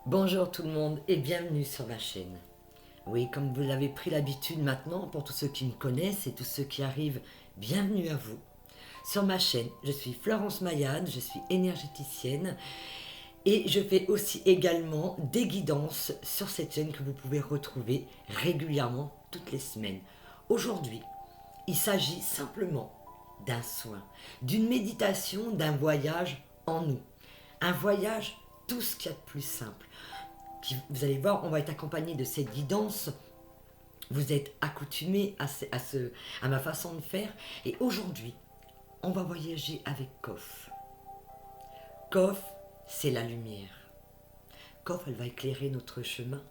Bonjour tout le monde et bienvenue sur ma chaîne. Oui, comme vous l'avez pris l'habitude maintenant, pour tous ceux qui me connaissent et tous ceux qui arrivent, bienvenue à vous. Sur ma chaîne, je suis Florence Mayade, je suis énergéticienne et je fais aussi également des guidances sur cette chaîne que vous pouvez retrouver régulièrement toutes les semaines. Aujourd'hui, il s'agit simplement d'un soin, d'une méditation, d'un voyage en nous. Un voyage, tout ce qu'il y a de plus simple. Vous allez voir, on va être accompagné de cette guidance. Vous êtes accoutumés à ma façon de faire. Et aujourd'hui, on va voyager avec Kof. Kof, c'est la lumière. Kof, elle va éclairer notre chemin,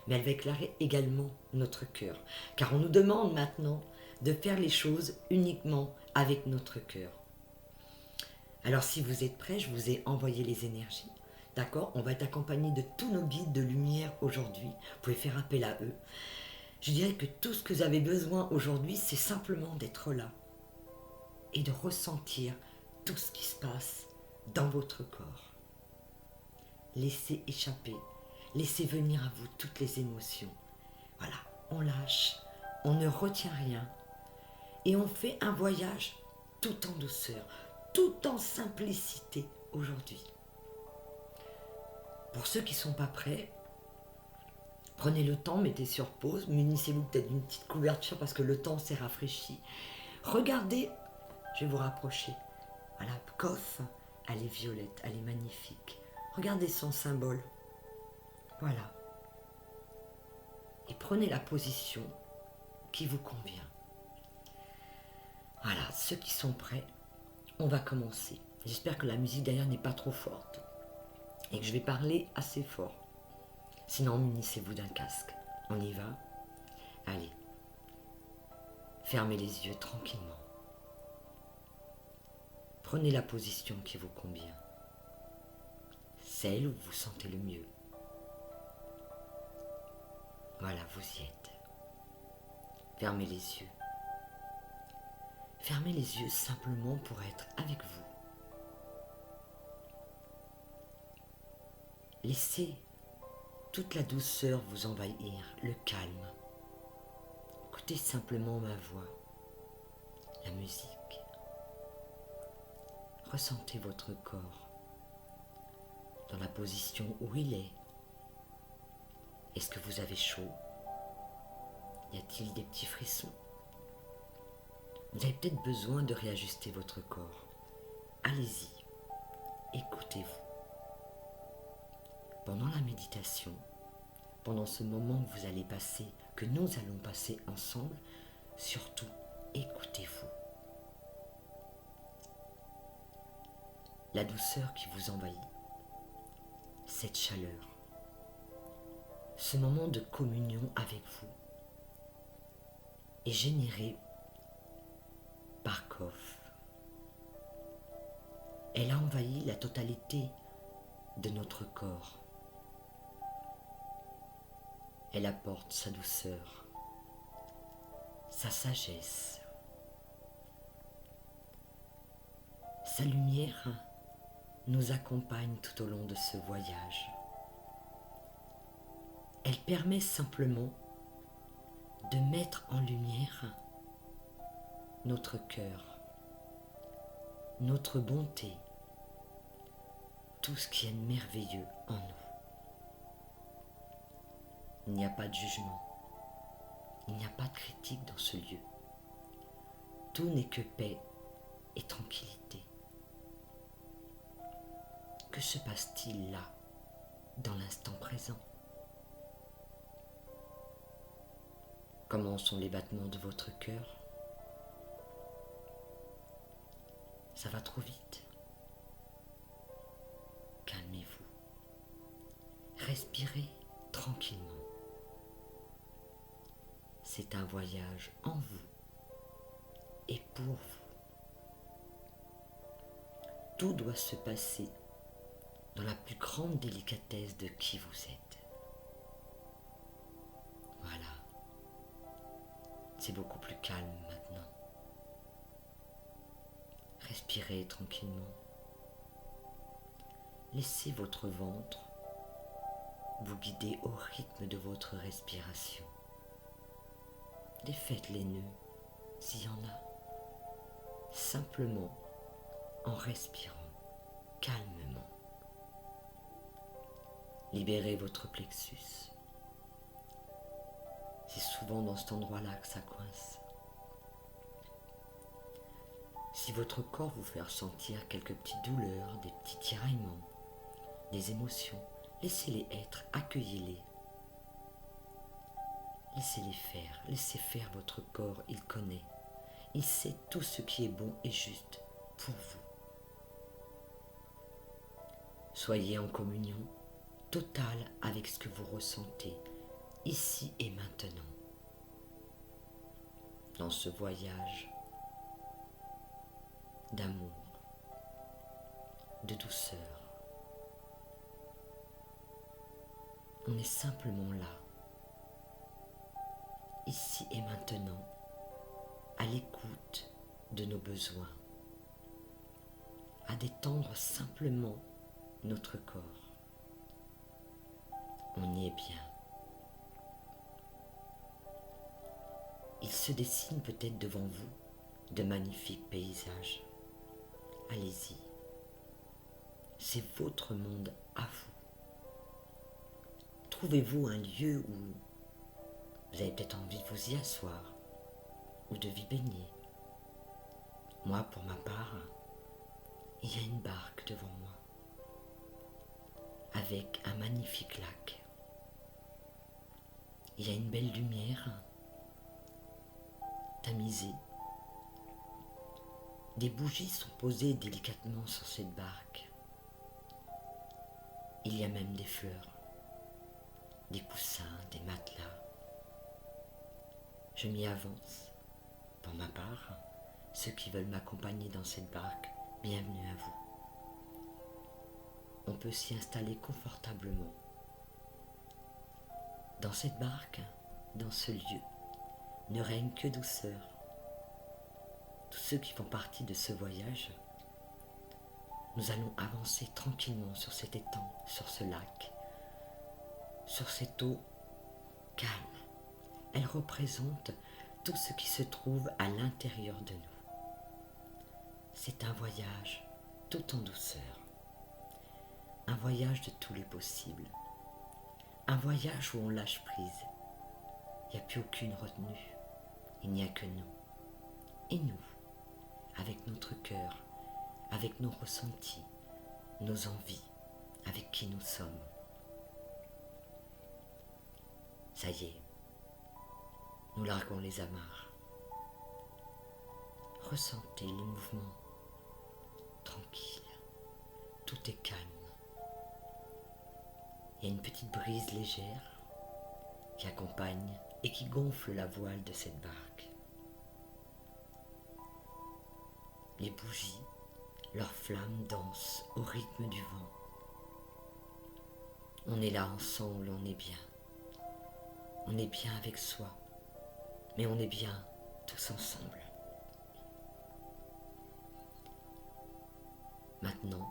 mais elle va éclairer également notre cœur. Car on nous demande maintenant de faire les choses uniquement avec notre cœur. Alors si vous êtes prêts, je vous ai envoyé les énergies. D'accord? On va être accompagné de tous nos guides de lumière aujourd'hui. Vous pouvez faire appel à eux. Je dirais que tout ce que vous avez besoin aujourd'hui, c'est simplement d'être là et de ressentir tout ce qui se passe dans votre corps. Laissez échapper, laissez venir à vous toutes les émotions. Voilà, on lâche, on ne retient rien et on fait un voyage tout en douceur, tout en simplicité aujourd'hui. Pour ceux qui ne sont pas prêts, prenez le temps, mettez sur pause, munissez-vous peut-être d'une petite couverture parce que le temps s'est rafraîchi. Regardez, je vais vous rapprocher. Voilà, Kof, elle est violette, elle est magnifique. Regardez son symbole. Voilà. Et prenez la position qui vous convient. Voilà, ceux qui sont prêts, on va commencer. J'espère que la musique derrière n'est pas trop forte et que je vais parler assez fort. Sinon, munissez-vous d'un casque. On y va? Allez. Fermez les yeux tranquillement. Prenez la position qui vous convient. Celle où vous vous sentez le mieux. Voilà, vous y êtes. Fermez les yeux. Fermez les yeux simplement pour être avec vous. Laissez toute la douceur vous envahir, le calme. Écoutez simplement ma voix, la musique. Ressentez votre corps dans la position où il est. Est-ce que vous avez chaud? Y a-t-il des petits frissons? Vous avez peut-être besoin de réajuster votre corps. Allez-y, écoutez-vous. Pendant la méditation, pendant ce moment que vous allez passer, que nous allons passer ensemble, surtout écoutez-vous. La douceur qui vous envahit, cette chaleur, ce moment de communion avec vous est généré par Kof. Elle a envahi la totalité de notre corps. Elle apporte sa douceur, sa sagesse, sa lumière nous accompagne tout au long de ce voyage. Elle permet simplement de mettre en lumière notre cœur, notre bonté, tout ce qui est merveilleux en nous. Il n'y a pas de jugement, il n'y a pas de critique dans ce lieu. Tout n'est que paix et tranquillité. Que se passe-t-il là, dans l'instant présent? Comment sont les battements de votre cœur? Ça va trop vite. Calmez-vous. Respirez tranquillement. C'est un voyage en vous et pour vous. Tout doit se passer dans la plus grande délicatesse de qui vous êtes. Voilà. C'est beaucoup plus calme maintenant. Respirez tranquillement. Laissez votre ventre vous guidez au rythme de votre respiration. Défaites les nœuds, s'il y en a, simplement en respirant calmement. Libérez votre plexus. C'est souvent dans cet endroit-là que ça coince. Si votre corps vous fait ressentir quelques petites douleurs, des petits tiraillements, des émotions, laissez-les être, accueillez-les. Laissez-les faire, laissez faire votre corps, il connaît. Il sait tout ce qui est bon et juste pour vous. Soyez en communion totale avec ce que vous ressentez, ici et maintenant. Dans ce voyage d'amour, de douceur. On est simplement là, ici et maintenant, à l'écoute de nos besoins, à détendre simplement notre corps. On y est bien. Il se dessine peut-être devant vous de magnifiques paysages. Allez-y. C'est votre monde à vous. Trouvez-vous un lieu où vous avez peut-être envie de vous y asseoir ou de vous baigner. Moi, pour ma part, il y a une barque devant moi avec un magnifique lac. Il y a une belle lumière tamisée. Des bougies sont posées délicatement sur cette barque. Il y a même des fleurs, des coussins, des matelas. Je m'y avance. Pour ma part, ceux qui veulent m'accompagner dans cette barque, bienvenue à vous. On peut s'y installer confortablement. Dans cette barque, dans ce lieu, ne règne que douceur. Tous ceux qui font partie de ce voyage, nous allons avancer tranquillement sur cet étang, sur ce lac, sur cette eau calme. Elle représente tout ce qui se trouve à l'intérieur de nous. C'est un voyage tout en douceur, un voyage de tous les possibles, un voyage où on lâche prise. Il n'y a plus aucune retenue, il n'y a que nous. Et nous, avec notre cœur, avec nos ressentis, nos envies, avec qui nous sommes. Ça y est, nous larguons les amarres. Ressentez les mouvements tranquilles, tout est calme. Il y a une petite brise légère qui accompagne et qui gonfle la voile de cette barque. Les bougies, leurs flammes dansent au rythme du vent. On est là ensemble, on est bien. On est bien avec soi, mais on est bien tous ensemble. Maintenant,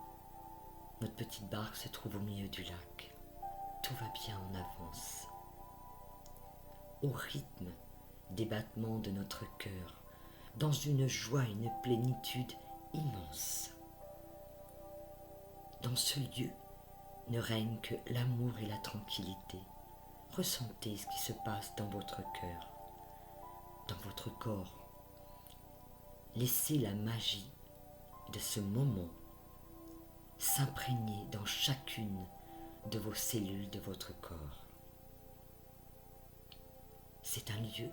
notre petite barque se trouve au milieu du lac. Tout va bien, on avance. Au rythme des battements de notre cœur, dans une joie, une plénitude immense. Dans ce lieu ne règne que l'amour et la tranquillité. Ressentez ce qui se passe dans votre cœur, dans votre corps. Laissez la magie de ce moment s'imprégner dans chacune de vos cellules de votre corps. C'est un lieu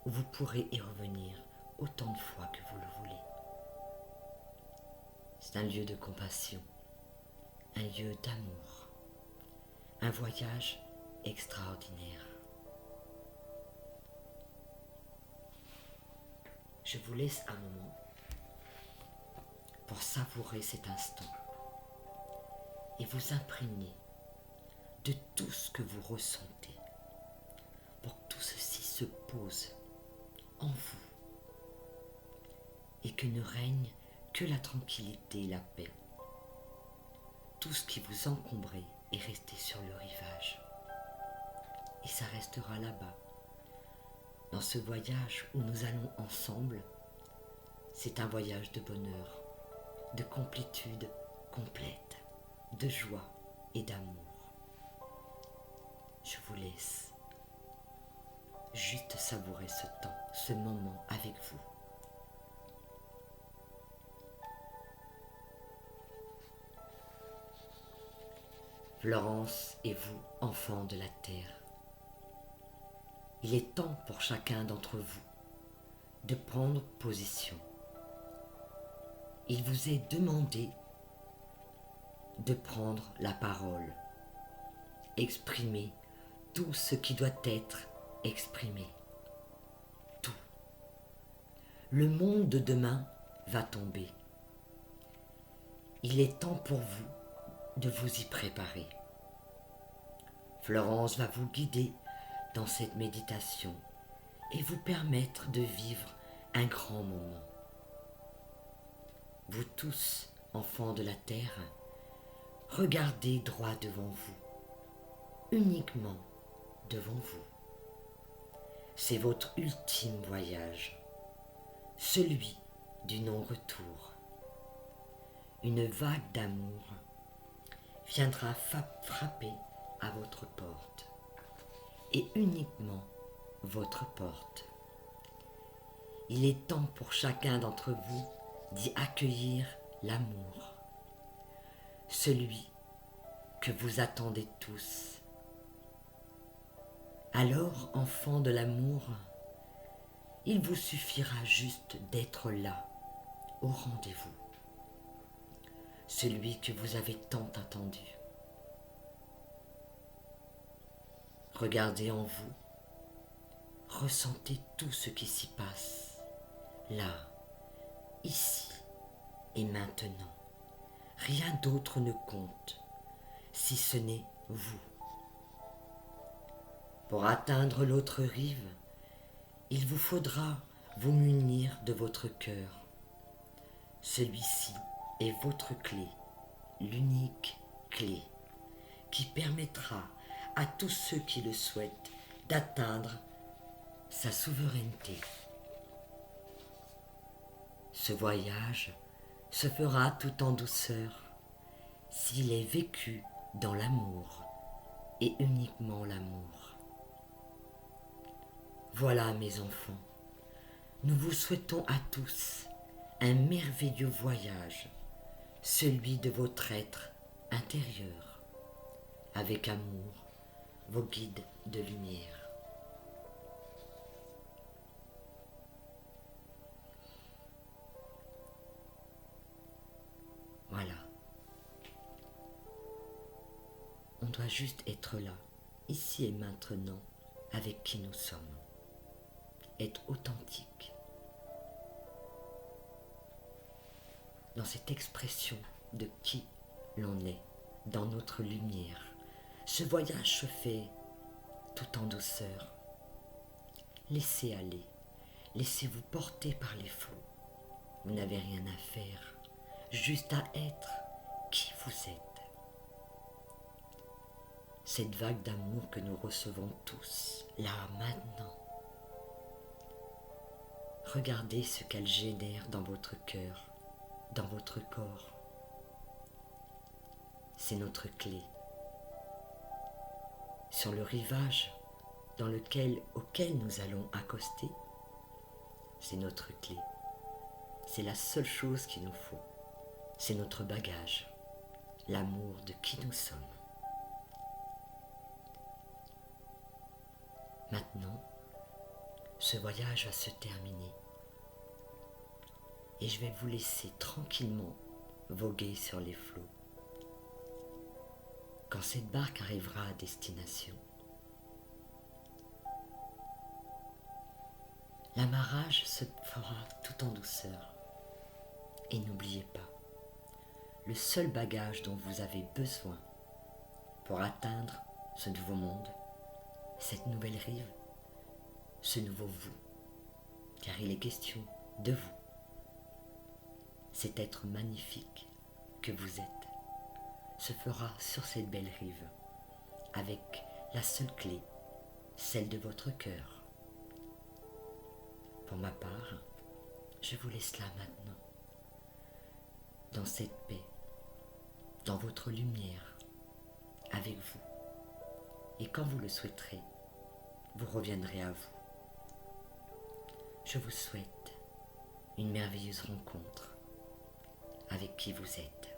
où vous pourrez y revenir autant de fois que vous le voulez. C'est un lieu de compassion, un lieu d'amour, un voyage extraordinaire. Je vous laisse un moment pour savourer cet instant et vous imprégner de tout ce que vous ressentez, pour que tout ceci se pose en vous et que ne règne que la tranquillité et la paix. tout ce qui vous encombrait est resté sur le rivage. Et ça restera là-bas. Dans ce voyage où nous allons ensemble, c'est un voyage de bonheur, de complétude complète, de joie et d'amour. Je vous laisse juste savourer ce temps, ce moment avec vous. Florence et vous, enfants de la terre, il est temps pour chacun d'entre vous de prendre position. Il vous est demandé de prendre la parole, exprimer tout ce qui doit être exprimé. Tout. Le monde de demain va tomber. Il est temps pour vous de vous y préparer. Florence va vous guider dans cette méditation et vous permettre de vivre un grand moment. Vous tous, enfants de la terre, regardez droit devant vous, uniquement devant vous. C'est votre ultime voyage, celui du non-retour. Une vague d'amour viendra frapper à votre porte, et uniquement votre porte. Il est temps pour chacun d'entre vous d'y accueillir l'amour, celui que vous attendez tous. Alors, enfants de l'amour, il vous suffira juste d'être là, au rendez-vous, celui que vous avez tant attendu. Regardez en vous, ressentez tout ce qui s'y passe, là, ici et maintenant. Rien d'autre ne compte, si ce n'est vous. Pour atteindre l'autre rive, il vous faudra vous munir de votre cœur. Celui-ci est votre clé, l'unique clé, qui permettra à tous ceux qui le souhaitent d'atteindre sa souveraineté. Ce voyage se fera tout en douceur s'il est vécu dans l'amour et uniquement l'amour. Voilà mes enfants, nous vous souhaitons à tous un merveilleux voyage, celui de votre être intérieur, avec amour, vos guides de lumière. Voilà. On doit juste être là, ici et maintenant, avec qui nous sommes. Être authentique. Dans cette expression de qui l'on est, dans notre lumière. Ce voyage se fait tout en douceur. Laissez aller, laissez-vous porter par les flots. Vous n'avez rien à faire, juste à être qui vous êtes. Cette vague d'amour que nous recevons tous, là, maintenant. Regardez ce qu'elle génère dans votre cœur, dans votre corps. C'est notre clé. Sur le rivage auquel nous allons accoster, c'est notre clé. C'est la seule chose qu'il nous faut. C'est notre bagage, l'amour de qui nous sommes. Maintenant, ce voyage va se terminer et je vais vous laisser tranquillement voguer sur les flots. Quand cette barque arrivera à destination, l'amarrage se fera tout en douceur. Et n'oubliez pas, le seul bagage dont vous avez besoin pour atteindre ce nouveau monde, cette nouvelle rive, ce nouveau vous, car il est question de vous. Cet être magnifique que vous êtes, se fera sur cette belle rive, avec la seule clé, celle de votre cœur. Pour ma part, je vous laisse là maintenant, dans cette paix, dans votre lumière, avec vous. Et quand vous le souhaiterez, vous reviendrez à vous. Je vous souhaite une merveilleuse rencontre avec qui vous êtes.